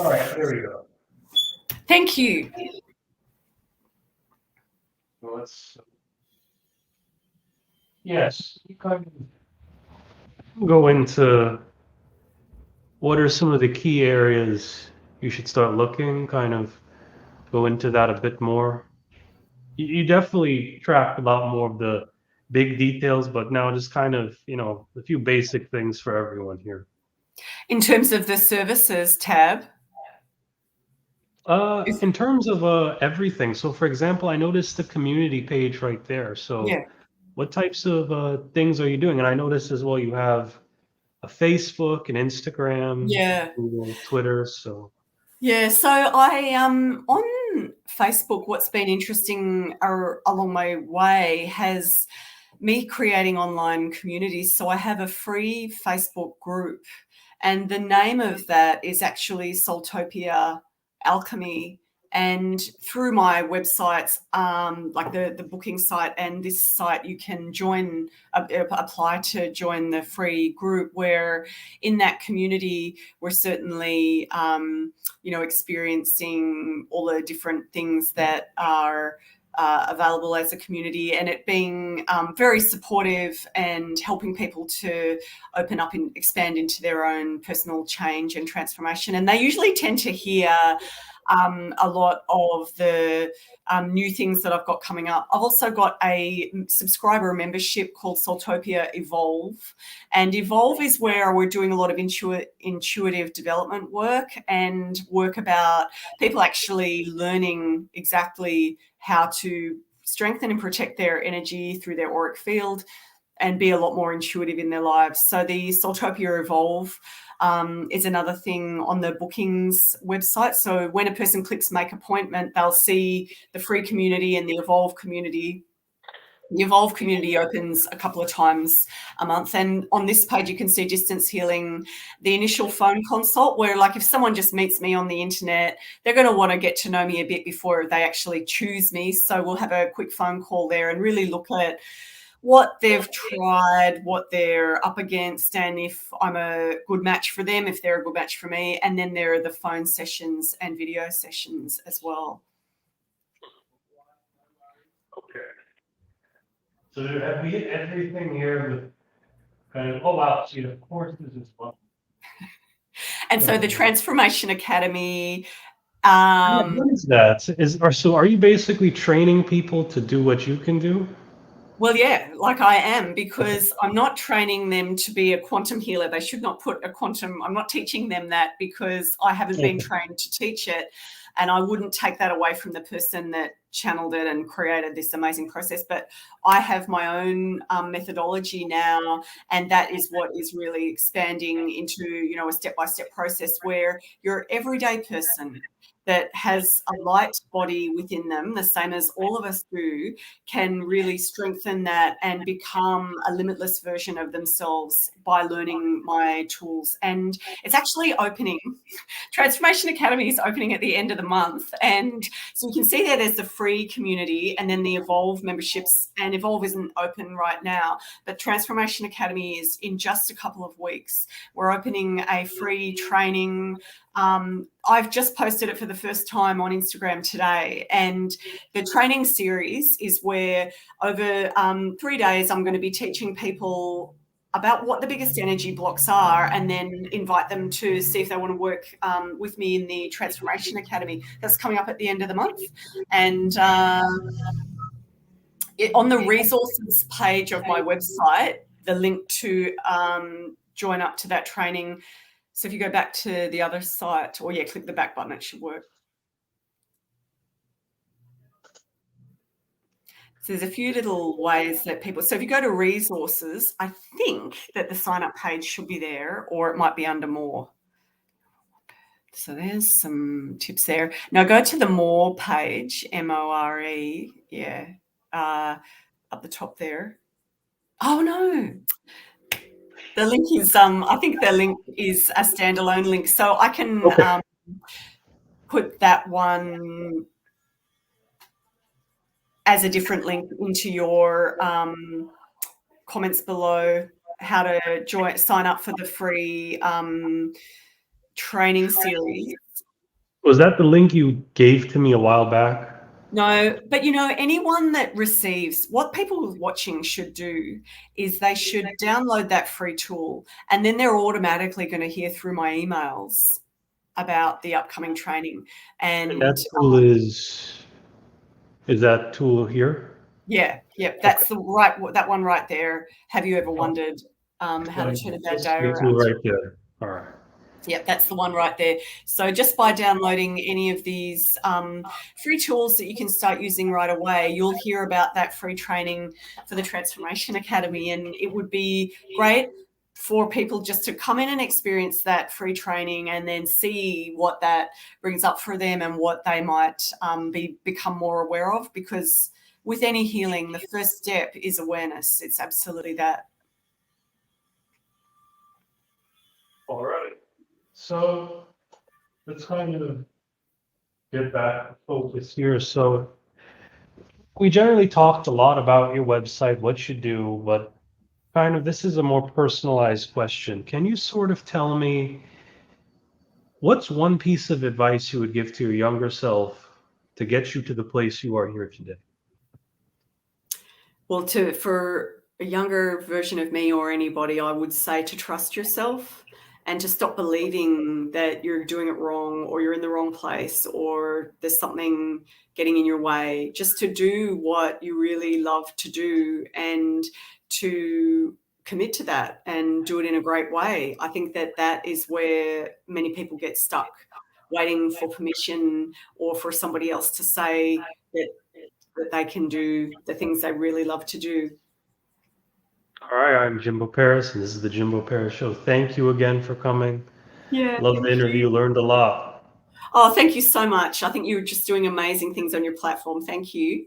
All right, there we go. Thank you. Well, let's. Yes, you kind of go into what are some of the key areas you should start looking, kind of go into that a bit more. You definitely track a lot more of the big details, but now just kind of, a few basic things for everyone here. In terms of the services tab? In terms of everything. So, for example, I noticed the community page right there. So, Yeah. what types of things are you doing? And I noticed as well you have a Facebook, an Instagram, Yeah. Google, Twitter. So, Yeah, so I on Facebook, what's been interesting along my way has me creating online communities. So I have a free Facebook group, and the name of that is actually Soultopia Alchemy. And through my websites, like the booking site and this site, you can apply to join the free group, where in that community, we're certainly, experiencing all the different things that are available as a community, and it being very supportive and helping people to open up and expand into their own personal change and transformation. And they usually tend to hear a lot of the new things that I've got coming up. I've also got a subscriber membership called Soultopia Evolve. And Evolve is where we're doing a lot of intuitive development work and work about people actually learning exactly how to strengthen and protect their energy through their auric field and be a lot more intuitive in their lives. So the Soultopia Evolve is another thing on the bookings website. So when a person clicks make appointment, they'll see the free community and the Evolve community. The Evolve community opens a couple of times a month. And on this page, you can see distance healing, the initial phone consult, where like if someone just meets me on the internet, they're going to want to get to know me a bit before they actually choose me. So we'll have a quick phone call there and really look at what they've tried, what they're up against, and if I'm a good match for them, if they're a good match for me. And then there are the phone sessions and video sessions as well. okay. So, have we hit everything here with kind of, oh, wow, so you have courses as well. And so the Transformation Academy. What is that? So are you basically training people to do what you can do? Well, yeah, like I am, because I'm not training them to be a quantum healer. They should not put I'm not teaching them that, because I haven't been trained to teach it. And I wouldn't take that away from the person that channeled it and created this amazing process. But I have my own methodology now, and that is what is really expanding into, a step-by-step process where your everyday person that has a light body within them, the same as all of us do, can really strengthen that and become a limitless version of themselves by learning my tools. And it's actually opening. Transformation Academy is opening at the end of the month. And so you can see there's the free community and then the Evolve memberships. And Evolve isn't open right now, but Transformation Academy is in just a couple of weeks. We're opening a free training. I've just posted it for the first time on Instagram today, and the training series is where over 3 days I'm going to be teaching people about what the biggest energy blocks are, and then invite them to see if they want to work with me in the Transformation Academy. That's coming up at the end of the month. And on the resources page of my website, the link to join up to that training. So if you go back to the other site, or click the back button, it should work. So there's a few little ways that people, so if you go to resources, I think that the sign up page should be there, or it might be under more. So there's some tips there. Now go to the more page, MORE, up the top there. Oh no. The link is, I think the link is a standalone link. So I can put that one as a different link into your comments below, how to sign up for the free training series. Was that the link you gave to me a while back? No, but anyone that receives, what people watching should do is they should download that free tool, and then they're automatically going to hear through my emails about the upcoming training. And And that tool is that tool here? yeah, Okay. that's that one right there. Have you ever wondered how to turn a bad day The tool around? right there. All right. Yeah, that's the one right there. So just by downloading any of these free tools that you can start using right away, you'll hear about that free training for the Transformation Academy. And it would be great for people just to come in and experience that free training and then see what that brings up for them and what they might become more aware of. Because with any healing, the first step is awareness. It's absolutely that. All right. So let's kind of get back to focus here. So we generally talked a lot about your website, what you do, but kind of this is a more personalized question. Can you sort of tell me what's one piece of advice you would give to your younger self to get you to the place you are here today? Well, for a younger version of me or anybody, I would say to trust yourself and to stop believing that you're doing it wrong or you're in the wrong place or there's something getting in your way. Just to do what you really love to do and to commit to that and do it in a great way. I think that is where many people get stuck, waiting for permission or for somebody else to say that they can do the things they really love to do. All right, I'm Jimbo Paris, and this is the Jimbo Paris Show. Thank you again for coming. Yeah, Love thank the interview, you. learned a lot. Oh, thank you so much. I think you're just doing amazing things on your platform. Thank you.